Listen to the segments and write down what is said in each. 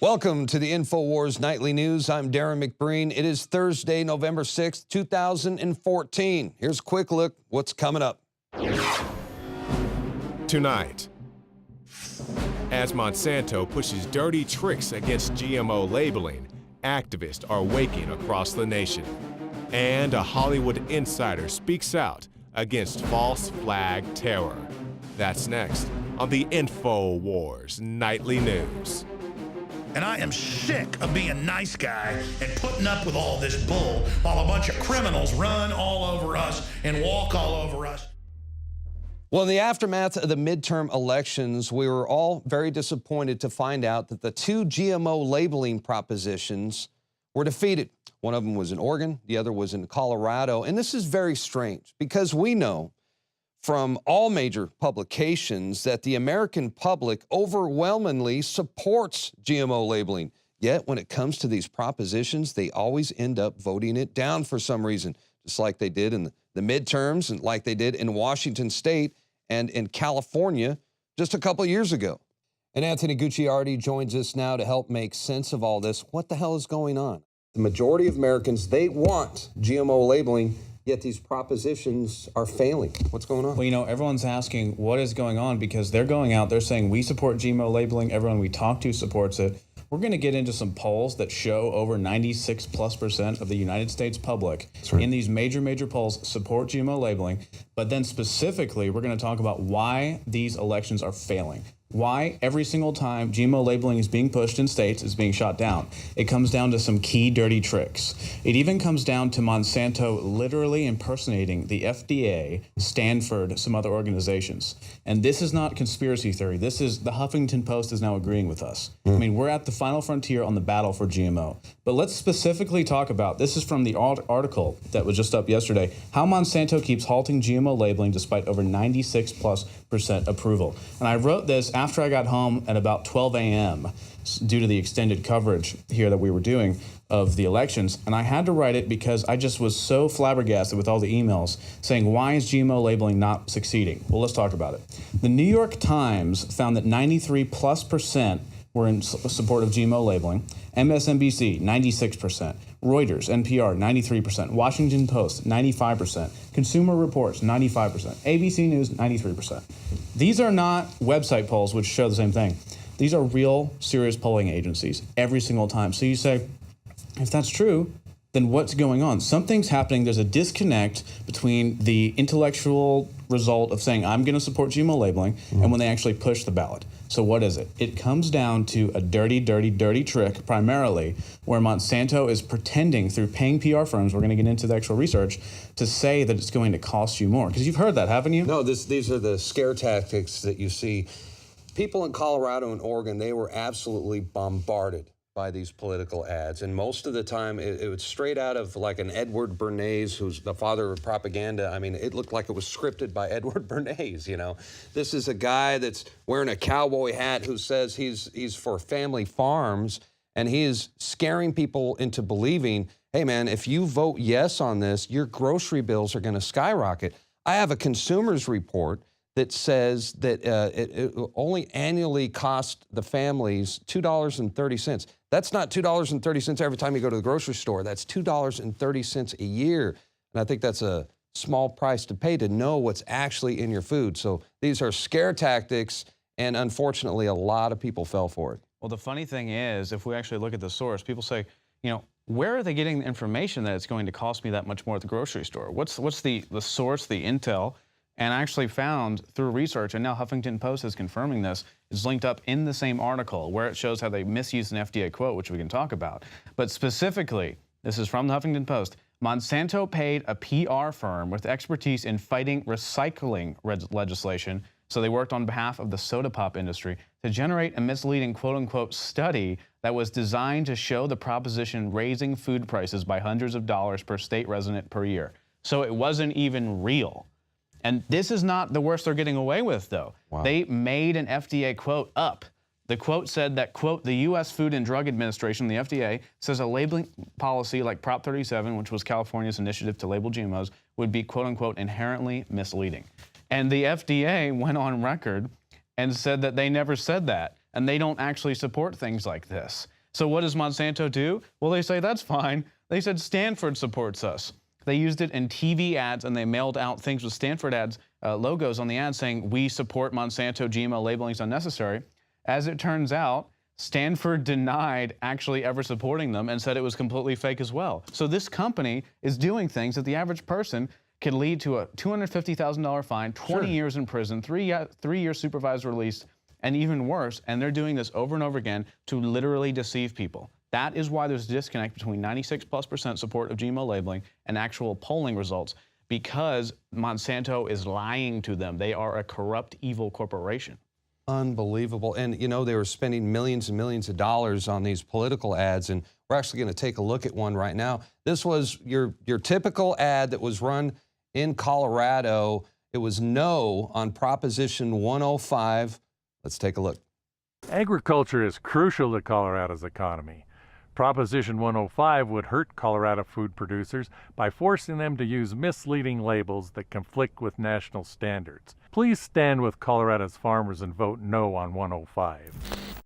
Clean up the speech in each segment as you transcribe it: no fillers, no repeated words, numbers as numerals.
Welcome to the InfoWars Nightly News. I'm Darren McBreen. It is Thursday, November 6th, 2014. Here's a quick look what's coming up. Tonight, as Monsanto pushes dirty tricks against GMO labeling, activists are waking across the nation. And a Hollywood insider speaks out against false flag terror. That's next on the InfoWars Nightly News. And I am sick of being a nice guy and putting up with all this bull while a bunch of criminals run all over us and walk all over us. Well, in the aftermath of the midterm elections, we were all very disappointed to find out that the two GMO labeling propositions were defeated. One of them was in Oregon, the other was in Colorado. And this is very strange because we know from all major publications that the American public overwhelmingly supports GMO labeling. Yet when it comes to these propositions, they always end up voting it down for some reason, just like they did in the midterms and like they did in Washington State and in California just a couple of years ago. And Anthony Gucciardi joins us now to help make sense of all this. What the hell is going on? The majority of Americans, they want GMO labeling, yet these propositions are failing. What's going on? Well, you know, everyone's asking what is going on because they're going out, they're saying we support GMO labeling, everyone we talk to supports it. We're going to get into some polls that show over 96+% of the United States public in these major polls support GMO labeling. But then specifically, we're going to talk about why these elections are failing. Why every single time GMO labeling is being pushed in states is being shot down. It comes down to some key dirty tricks. It even comes down to Monsanto literally impersonating the FDA, Stanford, some other organizations. And this is not conspiracy theory. This is the Huffington Post is now agreeing with us. I mean, we're at the final frontier on the battle for GMO. But let's specifically talk about, this is from the article that was just up yesterday, how Monsanto keeps halting GMO labeling despite over 96+% approval. And I wrote this after I got home at about 12 a.m. due to the extended coverage here that we were doing of the elections. And I had to write it because I just was so flabbergasted with all the emails saying, why is GMO labeling not succeeding? Well, let's talk about it. The New York Times found that 93+% were in support of GMO labeling. MSNBC, 96%. Reuters, NPR, 93%. Washington Post, 95%. Consumer Reports, 95%. ABC News, 93%. These are not website polls which show the same thing. These are real, serious polling agencies every single time. So you say, if that's true, then what's going on? Something's happening. There's a disconnect between the intellectual result of saying, I'm going to support GMO labeling, and when they actually push the ballot. So what is it? It comes down to a dirty trick, primarily, where Monsanto is pretending through paying PR firms, we're going to get into the actual research, to say that it's going to cost you more. Because you've heard that, haven't you? No, these are the scare tactics that you see. People in Colorado and Oregon, they were absolutely bombarded by these political ads. And most of the time, it was straight out of like an Edward Bernays, who's the father of propaganda. I mean, it looked like it was scripted by Edward Bernays, you know. This is a guy that's wearing a cowboy hat who says he's for family farms, and he is scaring people into believing, hey, man, if you vote yes on this, your grocery bills are going to skyrocket. I have a consumer's report that says that it only annually cost the families $2.30. That's not $2.30 every time you go to the grocery store. That's $2.30 a year. And I think that's a small price to pay to know what's actually in your food. So these are scare tactics, and unfortunately, a lot of people fell for it. Well, the funny thing is, if we actually look at the source, people say, you know, where are they getting the information that it's going to cost me that much more at the grocery store? What's the source, the intel? And I actually found through research, and now Huffington Post is confirming this, is linked up in the same article where it shows how they misused an FDA quote, which we can talk about. But specifically, this is from the Huffington Post, Monsanto paid a PR firm with expertise in fighting recycling legislation, so they worked on behalf of the soda pop industry, to generate a misleading quote-unquote study that was designed to show the proposition raising food prices by hundreds of dollars per state resident per year. So it wasn't even real. And this is not the worst they're getting away with, though. Wow. They made an FDA quote up. The quote said that, quote, the U.S. Food and Drug Administration, the FDA, says a labeling policy like Prop 37, which was California's initiative to label GMOs, would be, quote unquote, inherently misleading. And the FDA went on record and said that they never said that. and they don't actually support things like this. So what does Monsanto do? Well, they say that's fine. They said Stanford supports us. They used it in TV ads, and they mailed out things with Stanford ads, logos on the ads saying, we support Monsanto, GMO labeling is unnecessary. As it turns out, Stanford denied actually ever supporting them and said it was completely fake as well. So this company is doing things that the average person can lead to a $250,000 fine, 20 years in prison, 3-year supervised release, and even worse. And they're doing this over and over again to literally deceive people. That is why there's a disconnect between 96+% support of GMO labeling and actual polling results, because Monsanto is lying to them. They are a corrupt, evil corporation. Unbelievable. And, you know, they were spending millions and millions of dollars on these political ads, and we're actually going to take a look at one right now. This was your typical ad that was run in Colorado. It was no on Proposition 105. Let's take a look. Agriculture is crucial to Colorado's economy. Proposition 105 would hurt Colorado food producers by forcing them to use misleading labels that conflict with national standards. Please stand with Colorado's farmers and vote no on 105.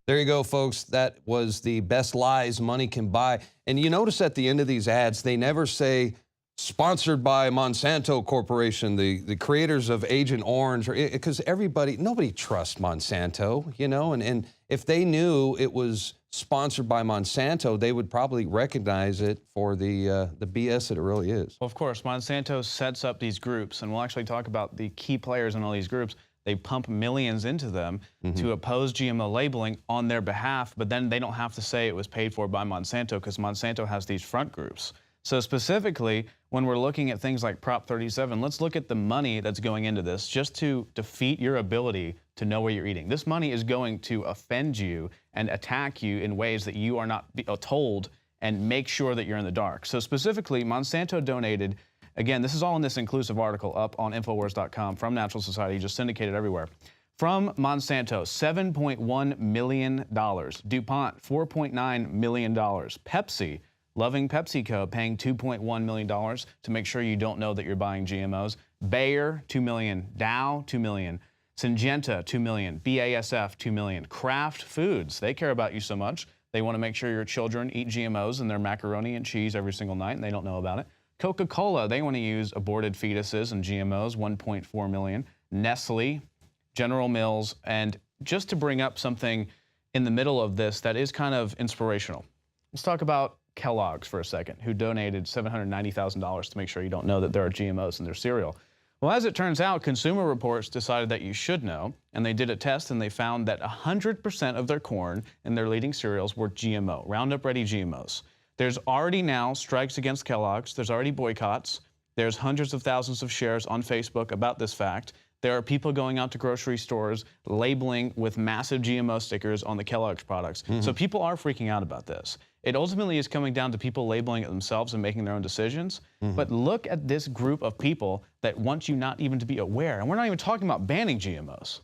There you go, folks. That was the best lies money can buy. And you notice at the end of these ads, they never say, sponsored by Monsanto Corporation, the creators of Agent Orange, because nobody trusts Monsanto, you know, and if they knew it was sponsored by Monsanto, they would probably recognize it for the BS that it really is. Well, of course, Monsanto sets up these groups, and we'll actually talk about the key players in all these groups. They pump millions into them to oppose GMO labeling on their behalf, but then they don't have to say it was paid for by Monsanto because Monsanto has these front groups. So specifically, when we're looking at things like Prop 37, let's look at the money that's going into this just to defeat your ability to know what you're eating. This money is going to offend you and attack you in ways that you are not told and make sure that you're in the dark. So specifically, Monsanto donated, again, this is all in this inclusive article up on NoWorldOrder.com from Natural Society, just syndicated everywhere. From Monsanto, $7.1 million. DuPont, $4.9 million. Pepsi, loving PepsiCo, paying $2.1 million to make sure you don't know that you're buying GMOs. Bayer, $2 million. Dow, $2 million. Syngenta, $2 million. BASF, $2 million. Kraft Foods, they care about you so much. They want to make sure your children eat GMOs in their macaroni and cheese every single night, and they don't know about it. Coca-Cola, they want to use aborted fetuses and GMOs, $1.4 million. Nestle, General Mills, and just to bring up something in the middle of this that is kind of inspirational. Let's talk about Kellogg's for a second, who donated $790,000 to make sure you don't know that there are GMOs in their cereal. Well, as it turns out, Consumer Reports decided that you should know, and they did a test and they found that 100% of their corn in their leading cereals were GMO, Roundup Ready GMOs. There's already now strikes against Kellogg's. There's already boycotts. There's hundreds of thousands of shares on Facebook about this fact. There are people going out to grocery stores labeling with massive GMO stickers on the Kellogg's products. So people are freaking out about this. It ultimately is coming down to people labeling it themselves and making their own decisions. But look at this group of people that want you not even to be aware. And we're not even talking about banning GMOs.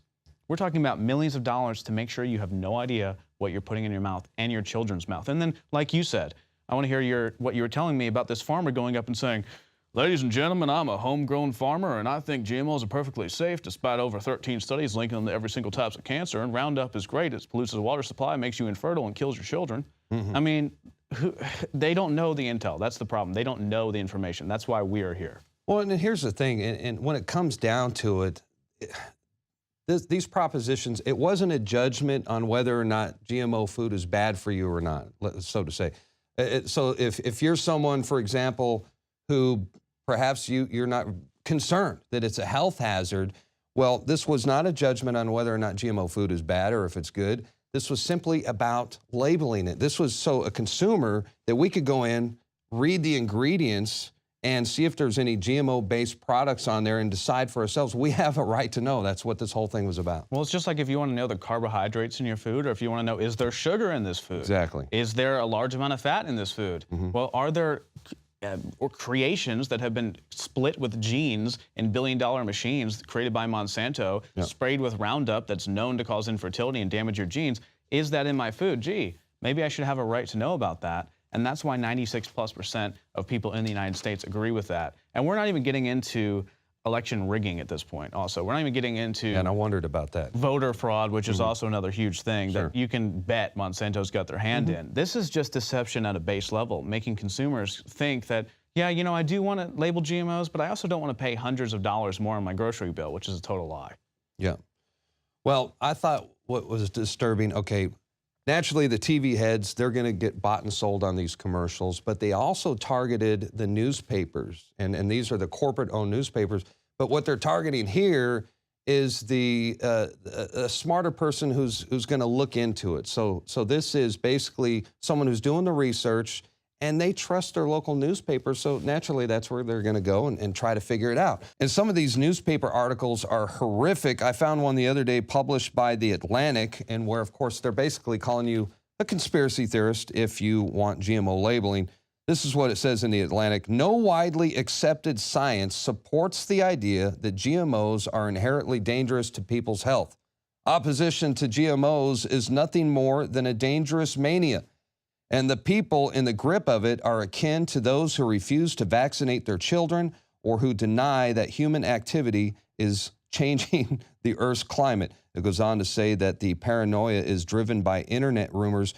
We're talking about millions of dollars to make sure you have no idea what you're putting in your mouth and your children's mouth. And then, like you said, I want to hear what you were telling me about this farmer going up and saying, ladies and gentlemen, I'm a homegrown farmer, and I think GMOs are perfectly safe despite over 13 studies linking them to every single type of cancer. And Roundup is great. It pollutes the water supply, makes you infertile, and kills your children. I mean, they don't know the intel. That's the problem. They don't know the information. That's why we are here. Well, and here's the thing, and when it comes down to it, these propositions, it wasn't a judgment on whether or not GMO food is bad for you or not, so to say. So if you're someone, for example, who perhaps you're not concerned that it's a health hazard, well, this was not a judgment on whether or not GMO food is bad or if it's good. This was simply about labeling it. This was so a consumer that we could go in, read the ingredients, and see if there's any GMO-based products on there and decide for ourselves. We have a right to know. That's what this whole thing was about. Well, it's just like if you want to know the carbohydrates in your food, or if you want to know, is there sugar in this food? Exactly. Is there a large amount of fat in this food? Well, are there or creations that have been split with genes in billion-dollar machines created by Monsanto, sprayed with Roundup that's known to cause infertility and damage your genes? Is that in my food? Gee, maybe I should have a right to know about that. And that's why 96+% of people in the United States agree with that. And we're not even getting into election rigging at this point also. We're not even getting into And I wondered about that. voter fraud, which is also another huge thing that you can bet Monsanto's got their hand in. This is just deception at a base level, making consumers think that, yeah, you know, I do want to label GMOs, but I also don't want to pay hundreds of dollars more on my grocery bill, which is a total lie. Yeah. Well, I thought what was disturbing, okay, naturally the TV heads, they're going to get bought and sold on these commercials, but they also targeted the newspapers, and these are the corporate-owned newspapers. But what they're targeting here is a smarter person who's going to look into it. So this is basically someone who's doing the research, and they trust their local newspaper, so naturally that's where they're going to go and try to figure it out. And some of these newspaper articles are horrific. I found one the other day published by The Atlantic, and where, of course, they're basically calling you a conspiracy theorist if you want GMO labeling. This is what it says in The Atlantic. No widely accepted science supports the idea that GMOs are inherently dangerous to people's health. Opposition to GMOs is nothing more than a dangerous mania. And the people in the grip of it are akin to those who refuse to vaccinate their children or who deny that human activity is changing the Earth's climate. It goes on to say that the paranoia is driven by internet rumors.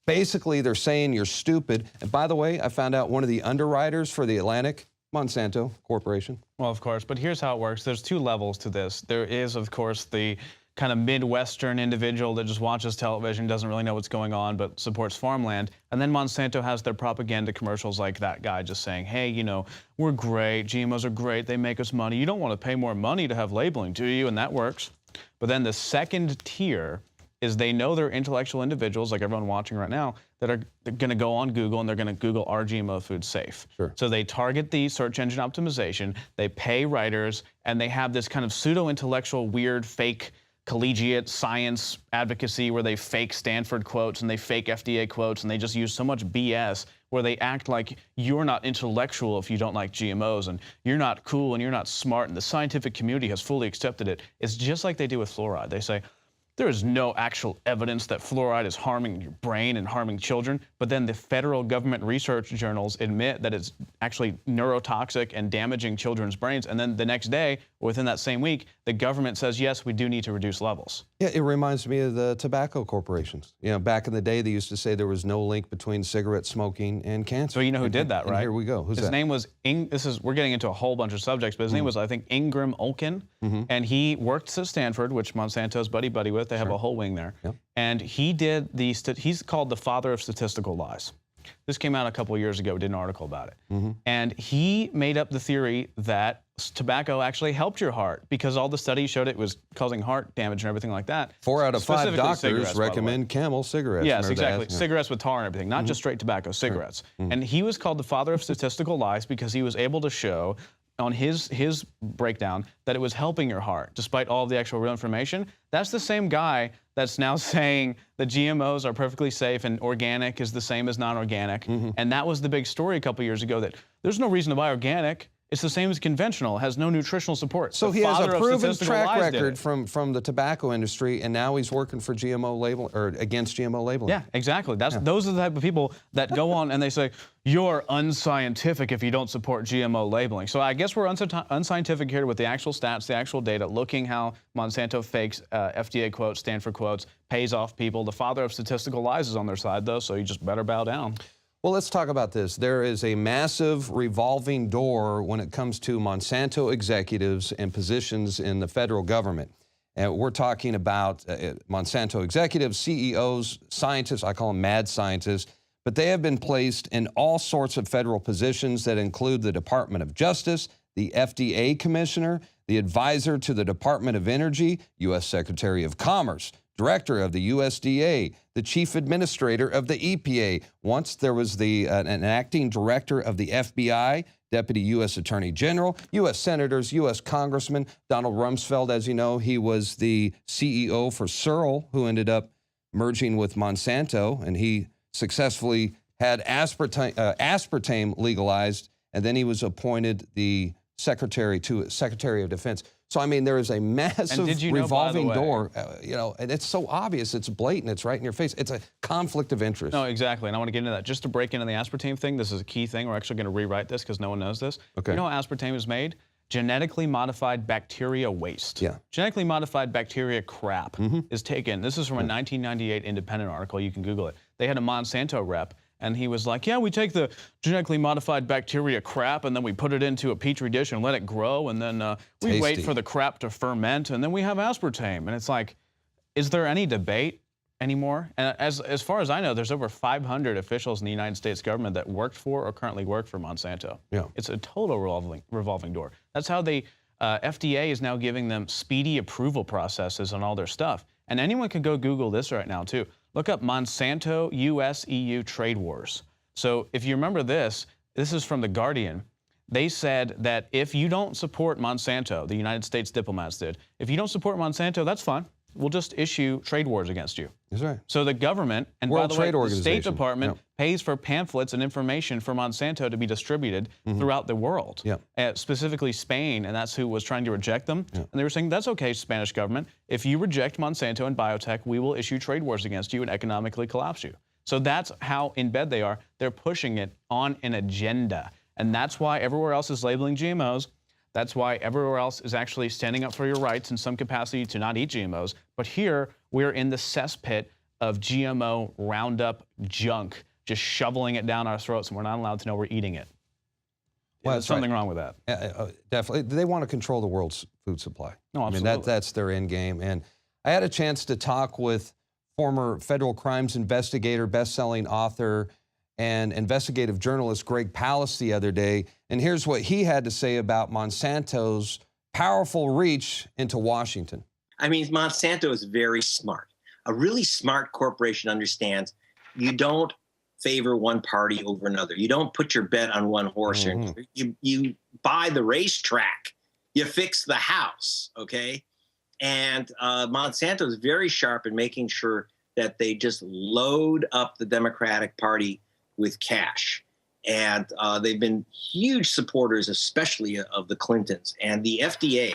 Basically, they're saying you're stupid. And by the way, I found out one of the underwriters for The Atlantic, Monsanto Corporation. Well, of course, but here's how it works. There's two levels to this. There is, of course, the kind of Midwestern individual that just watches television, doesn't really know what's going on, but supports farmland. And then Monsanto has their propaganda commercials like that guy just saying, hey, you know, we're great, GMOs are great, they make us money. You don't want to pay more money to have labeling, do you? And that works. But then the second tier is they know they're intellectual individuals, like everyone watching right now, that are going to go on Google and they're going to Google, are GMO foods safe? Sure. So they target the search engine optimization, they pay writers, and they have this kind of pseudo-intellectual, weird, fake collegiate science advocacy where they fake Stanford quotes and they fake FDA quotes and they just use so much BS where they act like you're not intellectual if you don't like GMOs and you're not cool and you're not smart and the scientific community has fully accepted it. It's just like they do with fluoride. They say, there is no actual evidence that fluoride is harming your brain and harming children, but then the federal government research journals admit that it's actually neurotoxic and damaging children's brains, and then the next day, within that same week, the government says, yes, we do need to reduce levels. Yeah, it reminds me of the tobacco corporations. You know, back in the day, they used to say there was no link between cigarette smoking and cancer. So you know who did that, and right? Here we go. Who's his that? name was, we're getting into a whole bunch of subjects, but his name was, I think, Ingram Olkin, and he worked at Stanford, which Monsanto's buddy-buddy with. They have a whole wing there. Yep. And he did he's called the father of statistical lies. This came out a couple of years ago. We did an article about it. And he made up the theory that tobacco actually helped your heart because all the studies showed it was causing heart damage and everything like that. 4 out of 5 Specifically doctors cigarettes, by the way. recommend Camel cigarettes. Yes, Remember exactly. that? Yeah. Cigarettes with tar and everything, not just straight tobacco, cigarettes. And he was called the father of statistical lies because he was able to show on his breakdown that it was helping your heart, despite all of the actual real information. That's the same guy that's now saying that GMOs are perfectly safe and organic is the same as non-organic. And that was the big story a couple years ago, that there's no reason to buy organic. It's the same as conventional. It has no nutritional support. So The he has father a of proven statistical track lies did record it. from the tobacco industry, and now he's working for GMO label or against GMO labeling. Yeah, exactly. Those are the type of people that go on and they say, you're unscientific if you don't support GMO labeling. So I guess we're unscientific here with the actual stats, the actual data, looking how Monsanto fakes FDA quotes, Stanford quotes, pays off people. The father of statistical lies is on their side, though, so you just better bow down. Well, let's talk about this. There is a massive revolving door when it comes to Monsanto executives and positions in the federal government. And we're talking about Monsanto executives, CEOs, scientists, I call them mad scientists, but they have been placed in all sorts of federal positions that include the Department of Justice, the FDA commissioner, the advisor to the Department of Energy, U.S. Secretary of Commerce, director of the USDA, the chief administrator of the EPA. Once there was an acting director of the FBI, deputy U.S. Attorney General, U.S. senators, U.S. congressman. Donald Rumsfeld, as you know, he was the CEO for Searle, who ended up merging with Monsanto, and he successfully had aspartame legalized, and then he was appointed the Secretary of Defense. So, I mean, there is a massive revolving door, you know, and it's so obvious, it's blatant, it's right in your face. It's a conflict of interest. No, exactly, and I want to get into that. Just to break into the aspartame thing, this is a key thing. We're actually going to rewrite this because no one knows this. Okay. You know how aspartame is made? genetically modified bacteria waste. Yeah. Genetically modified bacteria crap is taken. This is from a 1998 Independent article. You can Google it. They had a Monsanto rep, and he was like, yeah, we take the genetically modified bacteria crap, and then we put it into a petri dish and let it grow, and then we Tasty. wait for the crap to ferment, and then we have aspartame. And it's like, is there any debate anymore? And as far as I know, there's over 500 officials in the United States government that worked for or currently work for Monsanto. Yeah. It's a total revolving door. That's how they, FDA is now giving them speedy approval processes on all their stuff. And anyone can go Google this right now too. Look up Monsanto US-EU trade wars. So if you remember this is from The Guardian. They said that if you don't support Monsanto, the United States diplomats did, if you don't support Monsanto, that's fine. We'll just issue trade wars against you. That's right. So the government, and World by the way, Trade the Organization. State Department Yeah. pays for pamphlets and information for Monsanto to be distributed throughout the world. Yeah. Specifically Spain, and that's who was trying to reject them. And they were saying, that's okay, Spanish government. If you reject Monsanto and biotech, we will issue trade wars against you and economically collapse you. So that's how in bed they are. They're pushing it on an agenda. And that's why everywhere else is labeling GMOs. That's why everywhere else is actually standing up for your rights in some capacity to not eat GMOs. But here, we're in the cesspit of GMO Roundup junk, just shoveling it down our throats, and we're not allowed to know we're eating it. Well, There's something wrong with that. Definitely. They want to control the world's food supply. No, I mean, absolutely. that's their end game. And I had a chance to talk with former federal crimes investigator, best-selling author, and investigative journalist Greg Palast the other day. And here's what he had to say about Monsanto's powerful reach into Washington. I mean, Monsanto is very smart. A really smart corporation understands you don't favor one party over another. You don't put your bet on one horse. You buy the racetrack. You fix the house, okay? And Monsanto is very sharp in making sure that they just load up the Democratic Party with cash. And they've been huge supporters, especially of the Clintons. And the FDA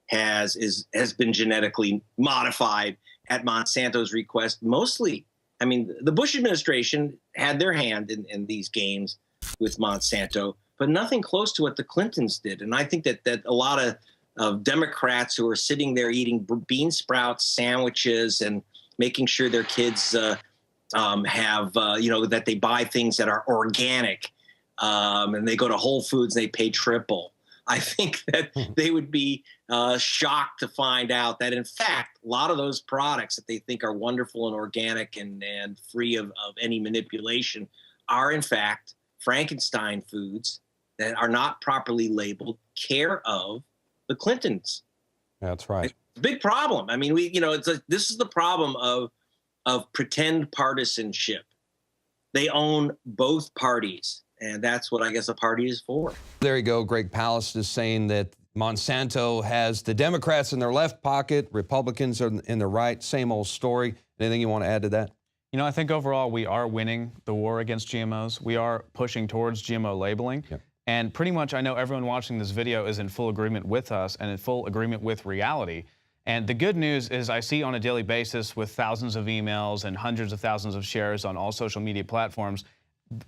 has been genetically modified at Monsanto's request. Mostly, I mean, the Bush administration had their hand in these games with Monsanto, but nothing close to what the Clintons did. And I think that a lot of Democrats who are sitting there eating bean sprout sandwiches and making sure their kids have, that they buy things that are organic, and they go to Whole Foods and they pay triple. I think that they would be shocked to find out that, in fact, a lot of those products that they think are wonderful and organic and free of any manipulation are, in fact, Frankenstein foods that are not properly labeled, care of the Clintons. That's right. It's a big problem. I mean, this is the problem of pretend partisanship. They own both parties, and that's what I guess a party is for. There you go. Greg Palast is saying that Monsanto has the Democrats in their left pocket, Republicans are in the right. Same old story. Anything you want to add to that? You know, I think overall we are winning the war against GMOs. We are pushing towards GMO labeling. Yep. And pretty much I know everyone watching this video is in full agreement with us and in full agreement with reality. And the good news is I see on a daily basis with thousands of emails and hundreds of thousands of shares on all social media platforms,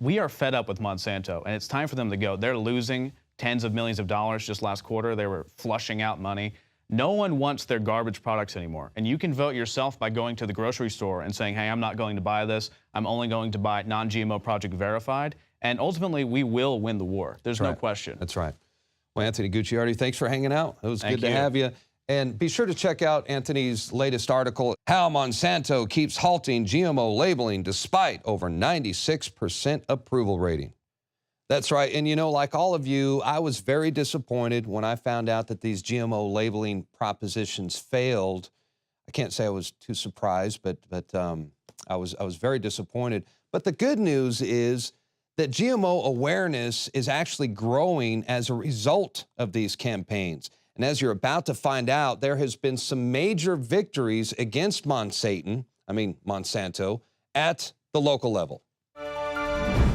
we are fed up with Monsanto, and it's time for them to go. They're losing tens of millions of dollars just last quarter. They were flushing out money. No one wants their garbage products anymore. And you can vote yourself by going to the grocery store and saying, hey, I'm not going to buy this. I'm only going to buy non-GMO Project Verified. And ultimately, we will win the war. There's no question. That's right. Well, Anthony Gucciardi, thanks for hanging out. It was good to have you. And be sure to check out Anthony's latest article, How Monsanto Keeps Halting GMO Labeling Despite Over 96% Approval Rating. That's right. And, you know, like all of you, I was very disappointed when I found out that these GMO labeling propositions failed. I can't say I was too surprised, but I was very disappointed. But the good news is that GMO awareness is actually growing as a result of these campaigns. And as you're about to find out, there has been some major victories against Monsanto at the local level.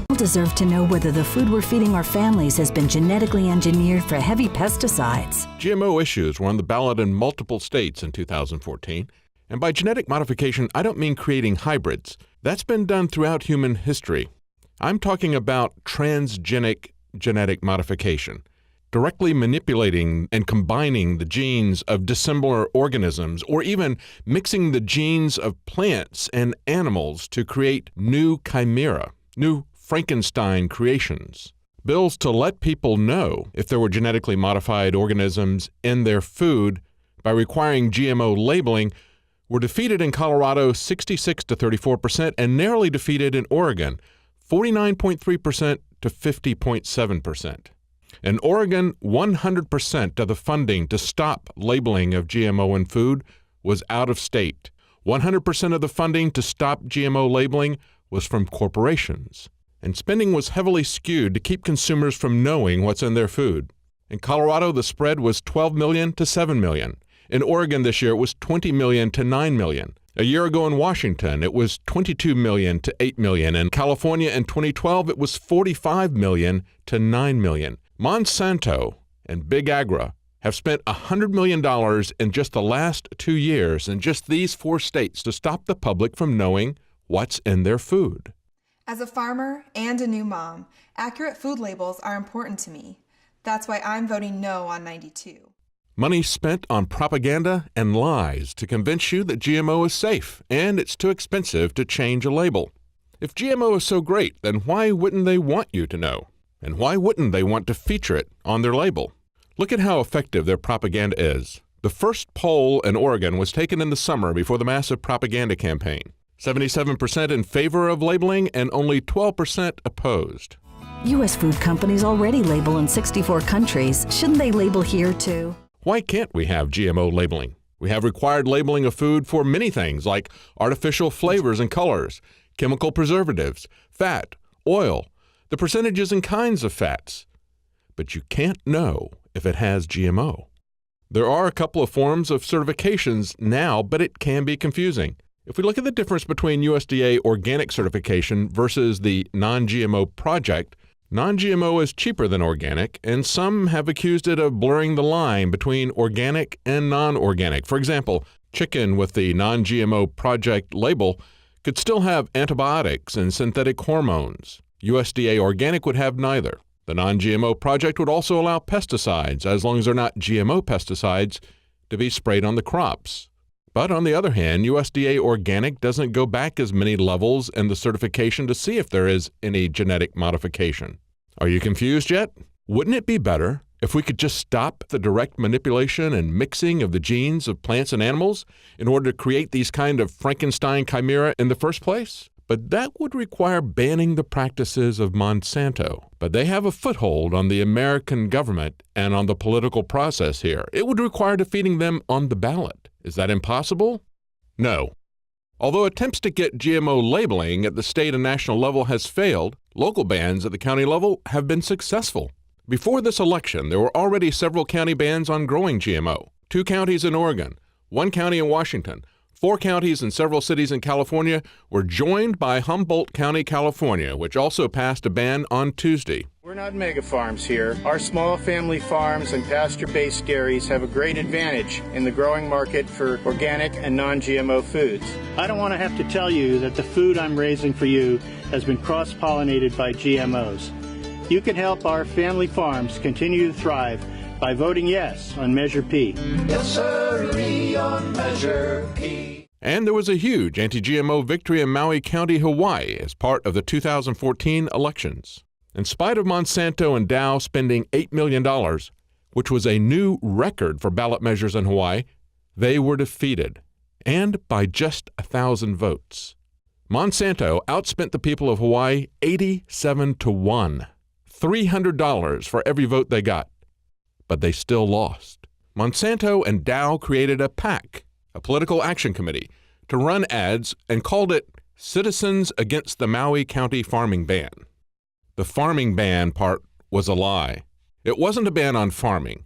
We deserve to know whether the food we're feeding our families has been genetically engineered for heavy pesticides. GMO issues were on the ballot in multiple states in 2014. And by genetic modification, I don't mean creating hybrids. That's been done throughout human history. I'm talking about transgenic genetic modification. directly manipulating and combining the genes of dissimilar organisms, or even mixing the genes of plants and animals to create new chimera, new Frankenstein creations. Bills to let people know if there were genetically modified organisms in their food by requiring GMO labeling were defeated in Colorado 66 to 34% and narrowly defeated in Oregon 49.3% to 50.7%. In Oregon, 100% of the funding to stop labeling of GMO in food was out of state. 100% of the funding to stop GMO labeling was from corporations. And spending was heavily skewed to keep consumers from knowing what's in their food. In Colorado, the spread was 12 million to 7 million. In Oregon this year, it was 20 million to 9 million. A year ago in Washington, it was 22 million to 8 million. In California in 2012, it was 45 million to 9 million. Monsanto and Big Agri have spent $100 million in just the last 2 years in just these 4 states to stop the public from knowing what's in their food. As a farmer and a new mom, accurate food labels are important to me. That's why I'm voting no on 92. Money spent on propaganda and lies to convince you that GMO is safe and it's too expensive to change a label. If GMO is so great, then why wouldn't they want you to know? And why wouldn't they want to feature it on their label? Look at how effective their propaganda is. The first poll in Oregon was taken in the summer before the massive propaganda campaign. 77% in favor of labeling and only 12% opposed. U.S. food companies already label in 64 countries. Shouldn't they label here too? Why can't we have GMO labeling? We have required labeling of food for many things like artificial flavors and colors, chemical preservatives, fat, oil, the percentages and kinds of fats. But you can't know if it has GMO. There are a couple of forms of certifications now, but it can be confusing. If we look at the difference between USDA organic certification versus the non-GMO project, non-GMO is cheaper than organic, and some have accused it of blurring the line between organic and non-organic. For example, chicken with the non-GMO project label could still have antibiotics and synthetic hormones. USDA organic would have neither. The non-GMO project would also allow pesticides, as long as they're not GMO pesticides, to be sprayed on the crops. But on the other hand, USDA organic doesn't go back as many levels in the certification to see if there is any genetic modification. Are you confused yet? Wouldn't it be better if we could just stop the direct manipulation and mixing of the genes of plants and animals in order to create these kind of Frankenstein chimera in the first place? But that would require banning the practices of Monsanto. But they have a foothold on the American government and on the political process here. It would require defeating them on the ballot. Is that impossible? No. Although attempts to get GMO labeling at the state and national level has failed, local bans at the county level have been successful. Before this election, there were already several county bans on growing GMO. 2 counties in Oregon, 1 county in Washington, 4 counties and several cities in California were joined by Humboldt County, California, which also passed a ban on Tuesday. We're not mega farms here. Our small family farms and pasture-based dairies have a great advantage in the growing market for organic and non-GMO foods. I don't want to have to tell you that the food I'm raising for you has been cross-pollinated by GMOs. You can help our family farms continue to thrive by voting yes on Measure P. Yes, sir, on Measure P. And there was a huge anti-GMO victory in Maui County, Hawaii, as part of the 2014 elections. In spite of Monsanto and Dow spending $8 million, which was a new record for ballot measures in Hawaii, they were defeated, and by just 1,000 votes. Monsanto outspent the people of Hawaii 87 to 1, $300 for every vote they got. But they still lost. Monsanto and Dow created a PAC, a political action committee, to run ads and called it Citizens Against the Maui County Farming Ban. The farming ban part was a lie. It wasn't a ban on farming.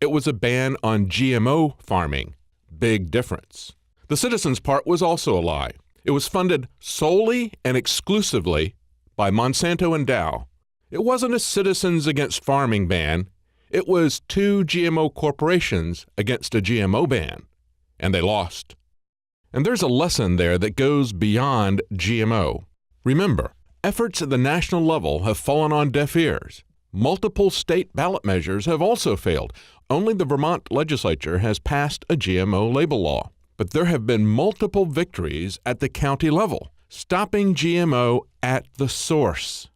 It was a ban on GMO farming. Big difference. The citizens part was also a lie. It was funded solely and exclusively by Monsanto and Dow. It wasn't a Citizens Against Farming ban. It was 2 GMO corporations against a GMO ban, and they lost. And there's a lesson there that goes beyond GMO. Remember, efforts at the national level have fallen on deaf ears. Multiple state ballot measures have also failed. Only the Vermont legislature has passed a GMO label law. But there have been multiple victories at the county level, stopping GMO at the source.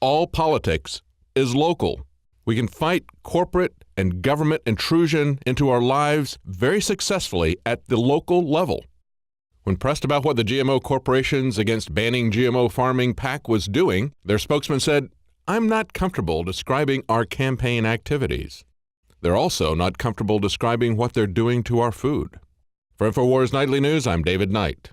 All politics is local. We can fight corporate and government intrusion into our lives very successfully at the local level. When pressed about what the GMO Corporations Against Banning GMO Farming PAC was doing, their spokesman said, "I'm not comfortable describing our campaign activities." They're also not comfortable describing what they're doing to our food. For InfoWars Nightly News, I'm David Knight.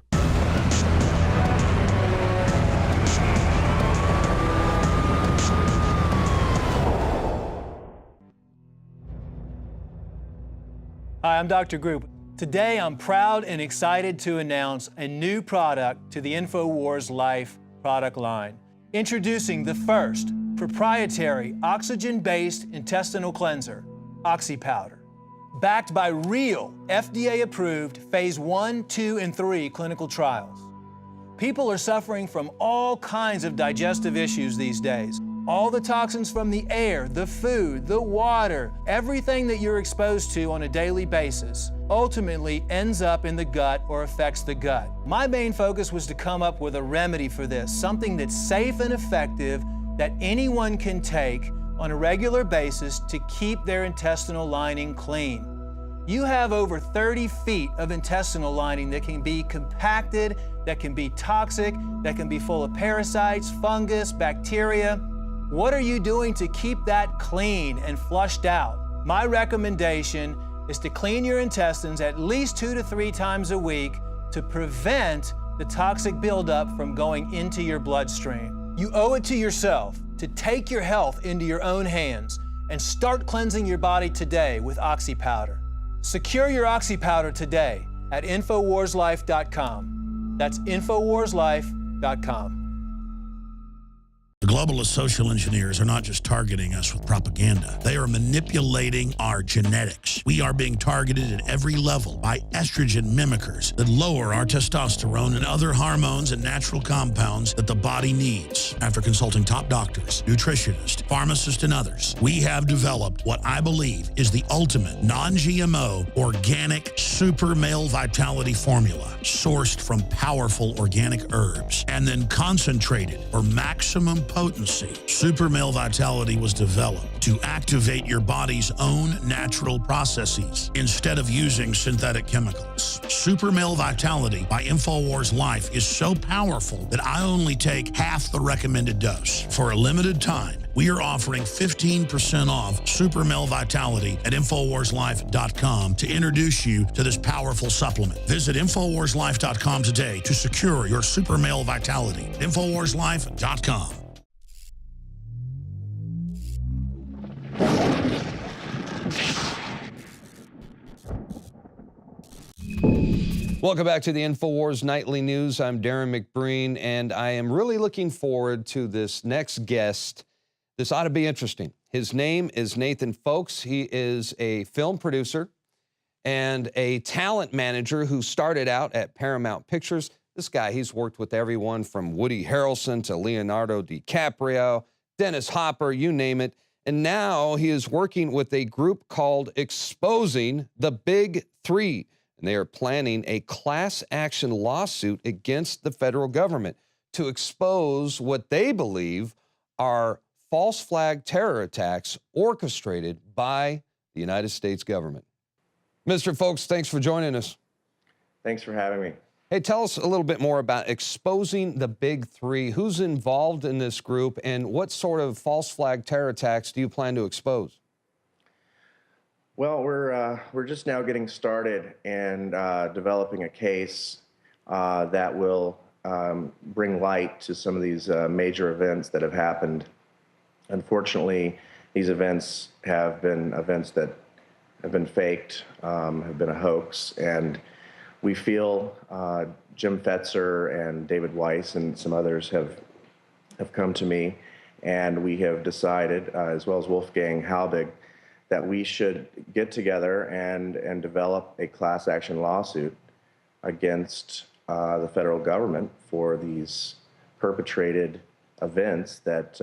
Hi, I'm Dr. Group. Today, I'm proud and excited to announce a new product to the InfoWars Life product line. Introducing the first proprietary oxygen-based intestinal cleanser, OxyPowder. Backed by real FDA-approved phase 1, 2, and 3 clinical trials. People are suffering from all kinds of digestive issues these days. All the toxins from the air, the food, the water, everything that you're exposed to on a daily basis ultimately ends up in the gut or affects the gut. My main focus was to come up with a remedy for this, something that's safe and effective that anyone can take on a regular basis to keep their intestinal lining clean. You have over 30 feet of intestinal lining that can be compacted, that can be toxic, that can be full of parasites, fungus, bacteria. What are you doing to keep that clean and flushed out? My recommendation is to clean your intestines at least 2 to 3 times a week to prevent the toxic buildup from going into your bloodstream. You owe it to yourself to take your health into your own hands and start cleansing your body today with OxyPowder. Secure your OxyPowder today at InfoWarsLife.com. That's InfoWarsLife.com. The globalist social engineers are not just targeting us with propaganda. They are manipulating our genetics. We are being targeted at every level by estrogen mimickers that lower our testosterone and other hormones and natural compounds that the body needs. After consulting top doctors, nutritionists, pharmacists, and others, we have developed what I believe is the ultimate non-GMO organic super male vitality formula sourced from powerful organic herbs and then concentrated for maximum potency. Super Male Vitality was developed to activate your body's own natural processes instead of using synthetic chemicals. Super Male Vitality by InfoWars Life is so powerful that I only take half the recommended dose. For a limited time, we are offering 15% off Super Male Vitality at InfoWarsLife.com to introduce you to this powerful supplement. Visit InfoWarsLife.com today to secure your Super Male Vitality. InfoWarsLife.com. Welcome back to the InfoWars Nightly News. I'm Darren McBreen, and I am really looking forward to this next guest. This ought to be interesting. His name is Nathan Folks. He is a film producer and a talent manager who started out at Paramount Pictures. This guy, he's worked with everyone from Woody Harrelson to Leonardo DiCaprio, Dennis Hopper, you name it. And now he is working with a group called Exposing the Big Three. And they are planning a class action lawsuit against the federal government to expose what they believe are false flag terror attacks orchestrated by the United States government. Mr. Folks, thanks for joining us. Thanks for having me. Hey, tell us a little bit more about Exposing the Big Three. Who's involved in this group, and what sort of false flag terror attacks do you plan to expose? Well, we're just now getting started and developing a case that will bring light to some of these major events that have happened. Unfortunately, these events have been events that have been faked, have been a hoax, and we feel Jim Fetzer and David Weiss and some others have come to me, and we have decided, as well as Wolfgang Halbig, that we should get together and develop a class action lawsuit against the federal government for these perpetrated events that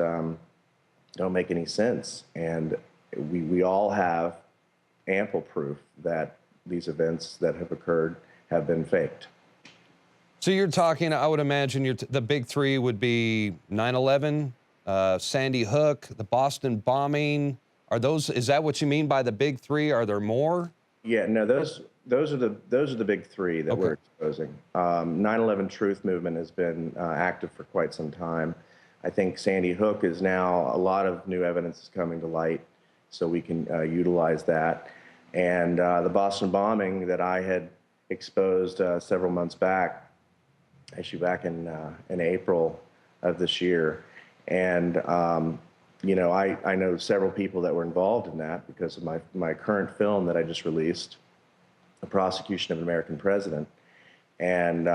don't make any sense. And we all have ample proof that these events that have occurred have been faked. So you're talking, I would imagine the big three would be 9/11, Sandy Hook, the Boston bombing. Is that what you mean by the big three? Are there more? Yeah, no, those are the big three that we're exposing. 9/11 Truth Movement has been active for quite some time. I think Sandy Hook is now, a lot of new evidence is coming to light, so we can utilize that. And the Boston bombing that I had exposed several months back, actually back in April of this year. And, you know, I know several people that were involved in that because of my current film that I just released, The Prosecution of an American President. And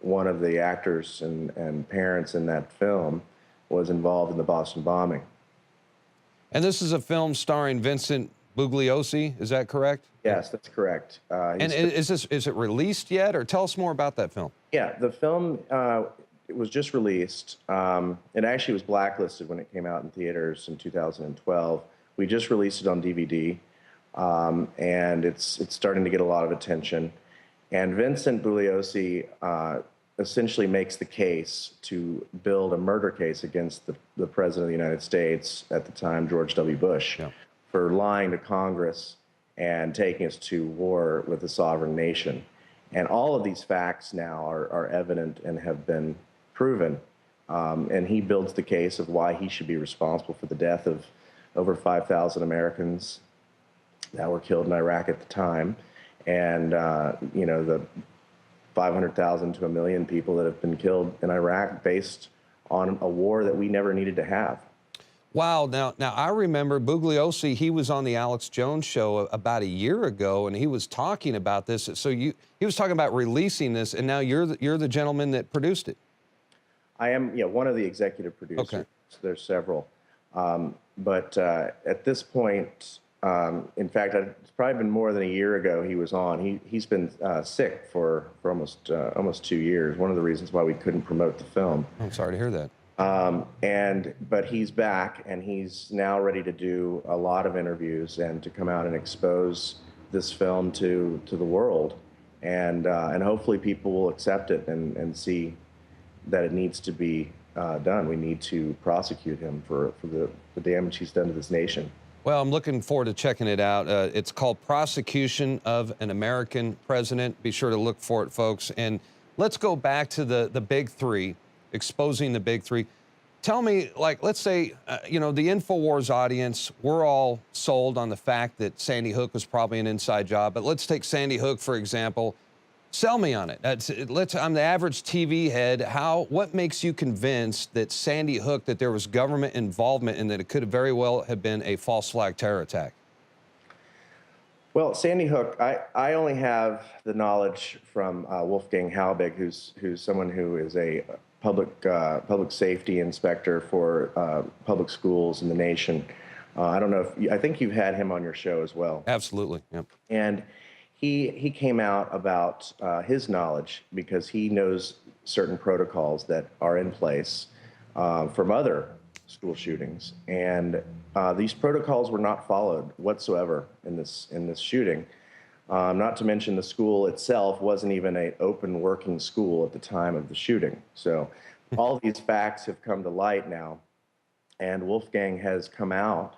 one of the actors and parents in that film was involved in the Boston bombing. And this is a film starring Vincent Bugliosi, is that correct? Yes, that's correct. And is it released yet, or tell us more about that film? Yeah, the film, it was just released. It actually was blacklisted when it came out in theaters in 2012. We just released it on DVD, and it's starting to get a lot of attention. And Vincent Bugliosi essentially makes the case to build a murder case against the President of the United States at the time, George W. Bush, for lying to Congress and taking us to war with a sovereign nation. And all of these facts now are evident and have been proven. And he builds the case of why he should be responsible for the death of over 5,000 Americans that were killed in Iraq at the time. And, you know, the 500,000 to 1 million people that have been killed in Iraq based on a war that we never needed to have. Wow. Now I remember Bugliosi, he was on the Alex Jones show about a year ago, and he was talking about this. So he was talking about releasing this, and now you're the gentleman that produced it. I am, yeah, one of the executive producers. Okay. There's several. But at this point, in fact, it's probably been more than a year ago he was on. He's been sick for almost 2 years. One of the reasons why we couldn't promote the film. I'm sorry to hear that. But he's back, and he's now ready to do a lot of interviews and to come out and expose this film to the world, and hopefully people will accept it and see that it needs to be done. We need to prosecute him for the damage he's done to this nation. Well, I'm looking forward to checking it out. It's called Prosecution of an American President. Be sure to look for it, folks. And let's go back to the big three, exposing the big three. Tell me, like, let's say, you know, the InfoWars audience, we're all sold on the fact that Sandy Hook was probably an inside job. But let's take Sandy Hook, for example. Sell me on it. I'm the average TV head. What makes you convinced that Sandy Hook, that there was government involvement and that it could very well have been a false flag terror attack? Well, Sandy Hook, I only have the knowledge from Wolfgang Halbig, who's someone who is a public safety inspector for public schools in the nation. I don't know if I think you've had him on your show as well. Absolutely. Yep. And he came out about his knowledge because he knows certain protocols that are in place from other school shootings, and these protocols were not followed whatsoever in this shooting. Not to mention the school itself wasn't even an open working school at the time of the shooting. So all these facts have come to light now, and Wolfgang has come out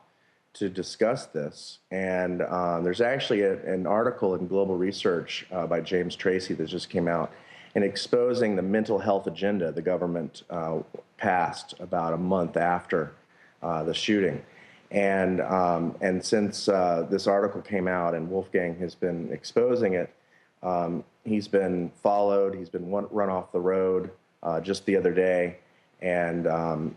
to discuss this. And there's actually an article in Global Research by James Tracy that just came out and exposing the mental health agenda the government passed about a month after the shooting. And since this article came out and Wolfgang has been exposing it, he's been followed, he's been run off the road just the other day. And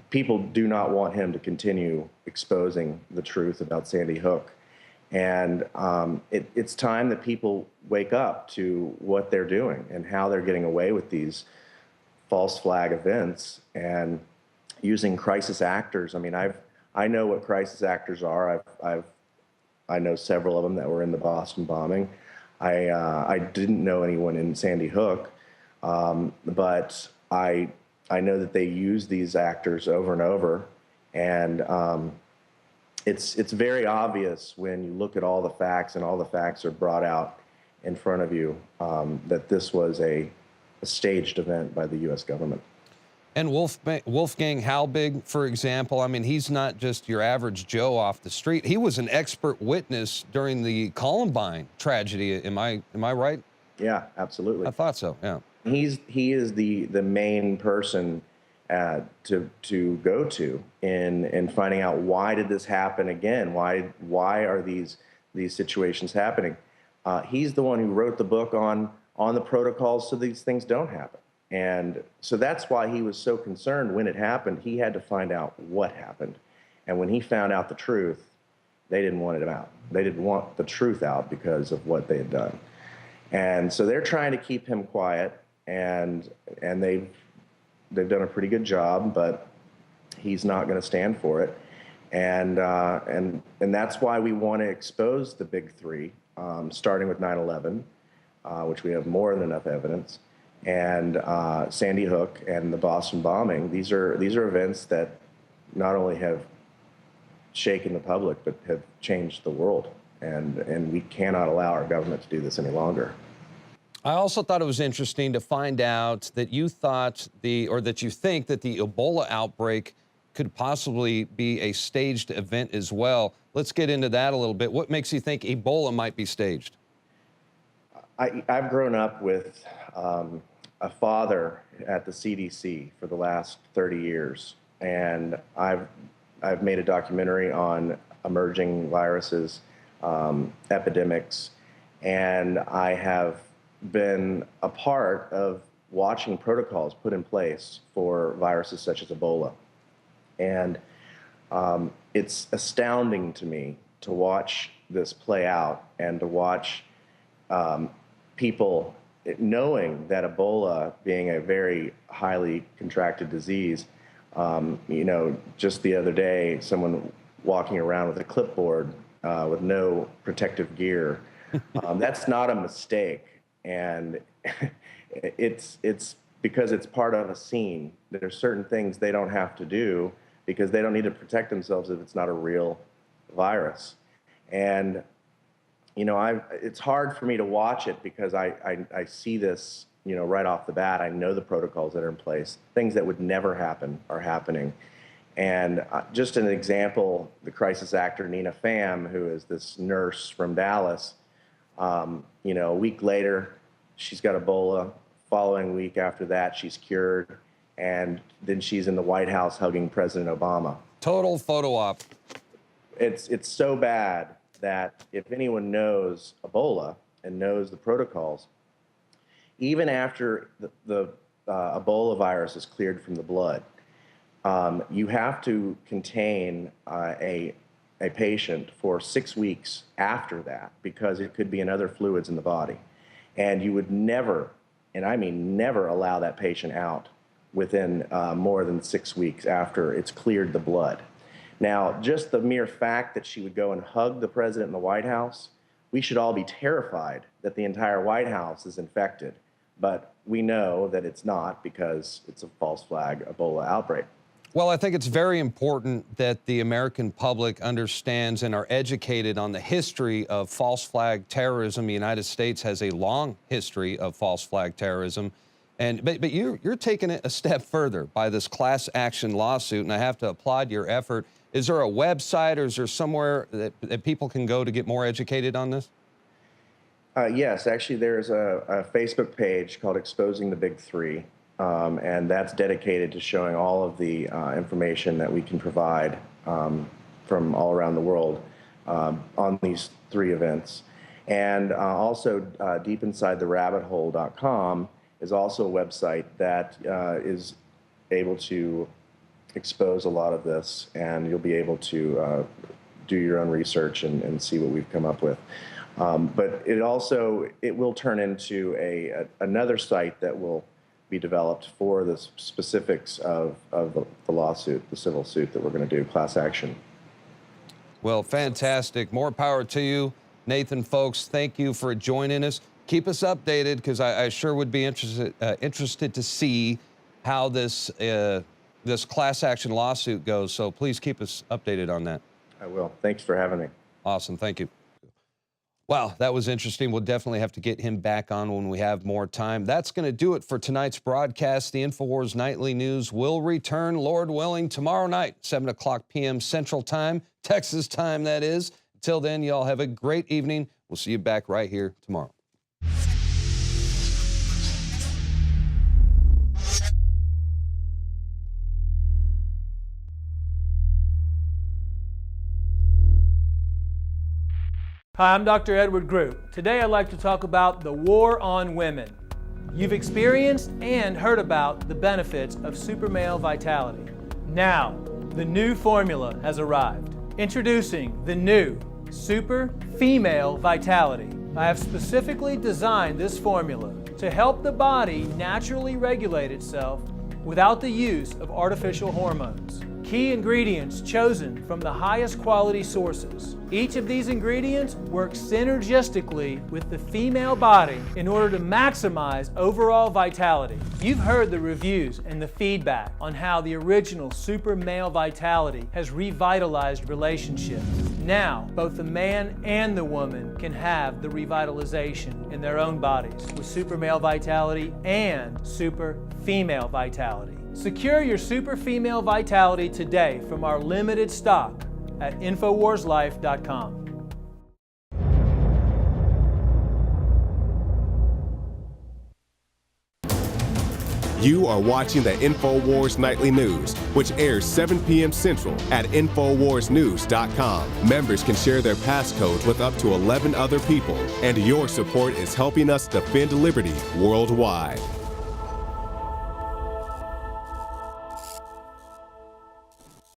people do not want him to continue exposing the truth about Sandy Hook. And it's time that people wake up to what they're doing and how they're getting away with these false flag events and using crisis actors. I mean, I know what crisis actors are. I know several of them that were in the Boston bombing. I didn't know anyone in Sandy Hook, but I know that they use these actors over and over, And it's very obvious when you look at all the facts, and all the facts are brought out in front of you, that this was a staged event by the U.S. government. And Wolfgang Halbig, for example, I mean, he's not just your average Joe off the street. He was an expert witness during the Columbine tragedy. Am I right? Yeah, absolutely. I thought so, yeah. He is the main person to go to in finding out, why did this happen again? Why are these situations happening? He's the one who wrote the book on the protocols so these things don't happen. And so that's why he was so concerned when it happened. He had to find out what happened. And when he found out the truth, they didn't want it out. They didn't want the truth out because of what they had done. And so they're trying to keep him quiet, and they've done a pretty good job, but he's not going to stand for it. And that's why we want to expose the big three, starting with 9/11, which we have more than enough evidence, and Sandy Hook and the Boston bombing. These are events that not only have shaken the public, but have changed the world. And we cannot allow our government to do this any longer. I also thought it was interesting to find out that you thought that you think that the Ebola outbreak could possibly be a staged event as well. Let's get into that a little bit. What makes you think Ebola might be staged? I've grown up with a father at the CDC for the last 30 years, and I've made a documentary on emerging viruses, epidemics, and I have been a part of watching protocols put in place for viruses such as Ebola. And it's astounding to me to watch this play out, and to watch people knowing that Ebola, being a very highly contracted disease, just the other day, someone walking around with a clipboard with no protective gear, that's not a mistake. And it's because it's part of a scene. There's certain things they don't have to do because they don't need to protect themselves if it's not a real virus. And it's hard for me to watch it because I see this, right off the bat. I know the protocols that are in place. Things that would never happen are happening. And just an example, the crisis actor Nina Pham, who is this nurse from Dallas, a week later, she's got Ebola. Following week after that, she's cured. And then she's in the White House hugging President Obama. Total photo op. It's so bad that if anyone knows Ebola and knows the protocols, even after the Ebola virus is cleared from the blood, you have to contain a patient for 6 weeks after that, because it could be in other fluids in the body. And you would never, and I mean never, allow that patient out within more than 6 weeks after it's cleared the blood. Now, just the mere fact that she would go and hug the president in the White House, we should all be terrified that the entire White House is infected. But we know that it's not, because it's a false flag Ebola outbreak. Well, I think it's very important that the American public understands and are educated on the history of false flag terrorism. The United States has a long history of false flag terrorism. But you're taking it a step further by this class action lawsuit, and I have to applaud your effort. Is there a website, or is there somewhere that people can go to get more educated on this? Yes, actually, there's a Facebook page called Exposing the Big Three, and that's dedicated to showing all of the information that we can provide from all around the world on these three events. And also, deepinsidetherabbithole.com is also a website that is able to expose a lot of this, and you'll be able to do your own research and see what we've come up with. But it will turn into another site that will be developed for the specifics of the lawsuit, the civil suit that we're going to do, class action. Well, fantastic. More power to you, Nathan. Folks, thank you for joining us. Keep us updated, because I sure would be interested to see how this this class action lawsuit goes. So please keep us updated on that. I will. Thanks for having me. Awesome. Thank you. Wow, that was interesting. We'll definitely have to get him back on when we have more time. That's going to do it for tonight's broadcast. The InfoWars Nightly News will return, Lord willing, tomorrow night, 7 o'clock p.m. Central Time, Texas time, that is. Until then, y'all have a great evening. We'll see you back right here tomorrow. Hi, I'm Dr. Edward Group. Today I'd like to talk about the war on women. You've experienced and heard about the benefits of super male vitality. Now, the new formula has arrived. Introducing the new Super Female Vitality. I have specifically designed this formula to help the body naturally regulate itself without the use of artificial hormones. Key ingredients chosen from the highest quality sources. Each of these ingredients works synergistically with the female body in order to maximize overall vitality. You've heard the reviews and the feedback on how the original Super Male Vitality has revitalized relationships. Now, both the man and the woman can have the revitalization in their own bodies with Super Male Vitality and Super Female Vitality. Secure your Super Female Vitality today from our limited stock at InfoWarsLife.com. You are watching the InfoWars Nightly News, which airs 7 p.m. Central at InfoWarsNews.com. Members can share their passcodes with up to 11 other people, and your support is helping us defend liberty worldwide.